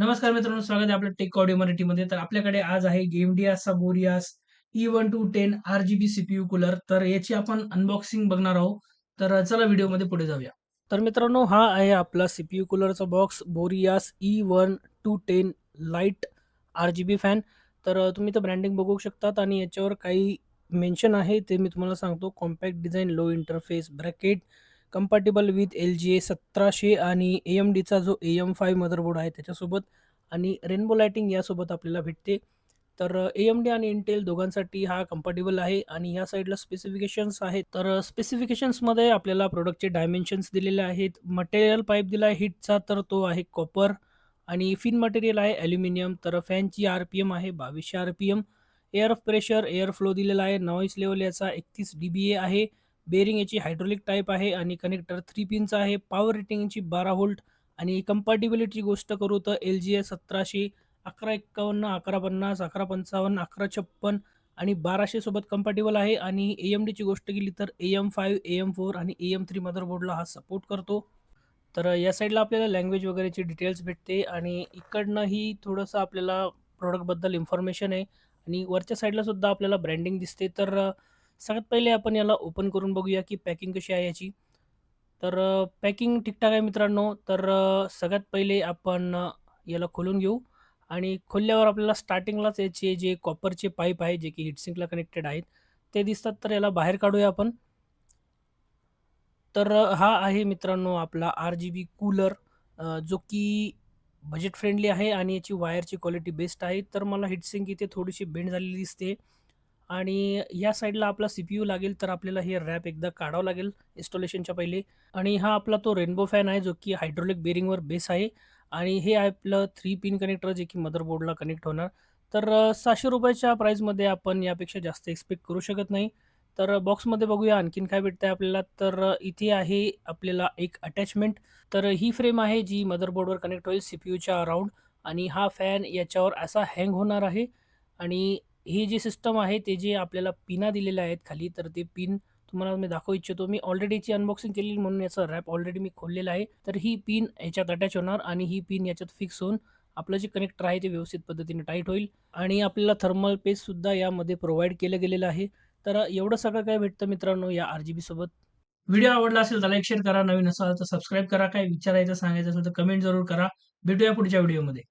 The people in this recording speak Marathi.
नमस्कार मित्रांनो, स्वागत आहे आपल्या टेक ऑडिओ मराठीमध्ये. तर आपल्याकडे आज आहे गेमडिया साबोरियास E1210 RGB सीपीयू कूलर. तर याची आपण अनबॉक्सिंग बघणार आहोत. तर चला व्हिडिओमध्ये पुढे जाऊया. तर मित्रांनो, हा आहे आपला सीपीयू कूलरचा box Boreas E1210 light RGB fan. तर तुम्ही इथं ब्रँडिंग बघू शकतात आणि याच्यावर काही मेन्शन आहे ते मी तुम्हाला सांगतो. Compact design, low interface bracket, compatible with LGA 1700 आणि AMDचा जो AM5 मदरबोर्ड आहे त्याच्यासोबत आणि रेनबो लाइटिंग यासोबत आपल्याला भेटते. तर AMD आणि इंटेल दोघांसाठी हा कंपॅटिबल आहे आणि ह्या साईडला स्पेसिफिकेशन्स आहेत. तर स्पेसिफिकेशन्समध्ये आपल्याला प्रॉडक्टचे डायमेन्शन्स दिलेले आहेत. मटेरियल पाईप दिला आहे हीटचा, तर तो आहे कॉपर आणि फिन मटेरियल आहे ॲल्युमिनियम. तर फॅनची RPM आहे 2200 RPM. Air pressure, air flow दिलेला आहे. नॉईज लेव्हल याचा 31 dBA आहे. बेअरिंग याची हायड्रॉलिक टाईप आहे आणि कनेक्टर 3 पिनचा आहे. पॉवर रेटिंग याची 12 व्होल्ट आणि कंपॅटिबिलिटीची गोष्ट करू तर LGA 1700, 1151, 1150, 1155, 1156 आणि 1200 सोबत कंपॅटिबल आहे आणि AMDची गोष्ट केली तर AM5, AM4 आणि AM3 मदरबोर्डला हा सपोर्ट करतो. तर या साईडला आपल्याला लँग्वेज वगैरेची डिटेल्स भेटते आणि इकडनंही थोडंसं आपल्याला प्रॉडक्टबद्दल इन्फॉर्मेशन आहे आणि वरच्या साईडला सुद्धा आपल्याला ब्रँडिंग दिसते. तर सगळ्यात पहिले आपण याला ओपन करून बघूया की पॅकिंग कशी आहे याची. तर पॅकिंग ठीकठाक आहे मित्रांनो. तर सगळ्यात पहिले आपण याला खोलून घेऊ आणि खोलल्यावर आपल्याला स्टार्टिंगलाच याचे जे कॉपरचे पाईप आहे जे की हीटसिंकला कनेक्टेड आहेत ते दिसतात. तर याला बाहेर काढूया आपण. तर हा आहे मित्रांनो आपला RGB कूलर, जो की बजेट फ्रेंडली आहे आणि याची वायरची क्वालिटी बेस्ट आहे. तर मला हीटसिंक इथे थोडीशी बेंड झालेली दिसते आणि या साईडला आपला सीपीयू लागेल. तर आपल्याला हे रॅप एकदा काढावं लागेल इन्स्टॉलेशनच्या पहिले. आणि हा आपला तो रेनबो फॅन आहे जो की हायड्रॉलिक बेअरिंगवर बेस आहे आणि हे आहे आपलं 3 पिन कनेक्टर जे की मदरबोर्डला कनेक्ट होणार. तर ₹700 प्राईसमध्ये आपण यापेक्षा जास्त एक्सपेक्ट करू शकत नाही. तर बॉक्समध्ये बघूया आणखीन काय भेटतंय आपल्याला. तर इथे आहे आपल्याला एक अटॅचमेंट. तर ही फ्रेम आहे जी मदरबोर्डवर कनेक्ट होईल सीपीयूच्या अराउंड आणि हा फॅन याच्यावर असा हँग होणार आहे आणि ही जी सिस्टम आहे ते जे आपल्याला पिना दिलेल्या आहेत खाली, तर ते पिन तुम्हाला मी दाखवू इच्छितो. मी ऑलरेडी याची अनबॉक्सिंग केलेली म्हणून याचा रॅप ऑलरेडी मी खोललेला आहे. तर ही पिन ह्याच्यात अटॅच होणार आणि ही पिन याच्यात फिक्स होऊन आपलं जे कनेक्टर आहे ते व्यवस्थित पद्धतीने टाईट होईल आणि आपल्याला थर्मल पेस्टसुद्धा यामध्ये प्रोव्हाईड केलं गेलेलं आहे. तर एवढं सगळं काय भेटतं मित्रांनो या RGB सोबत. व्हिडिओ आवडला असेल तर लाईक, शेअर करा. नवीन असाल तर सबस्क्राईब करा. काही विचारायचं, सांगायचं असेल तर कमेंट जरूर करा. भेटूया पुढच्या व्हिडिओमध्ये.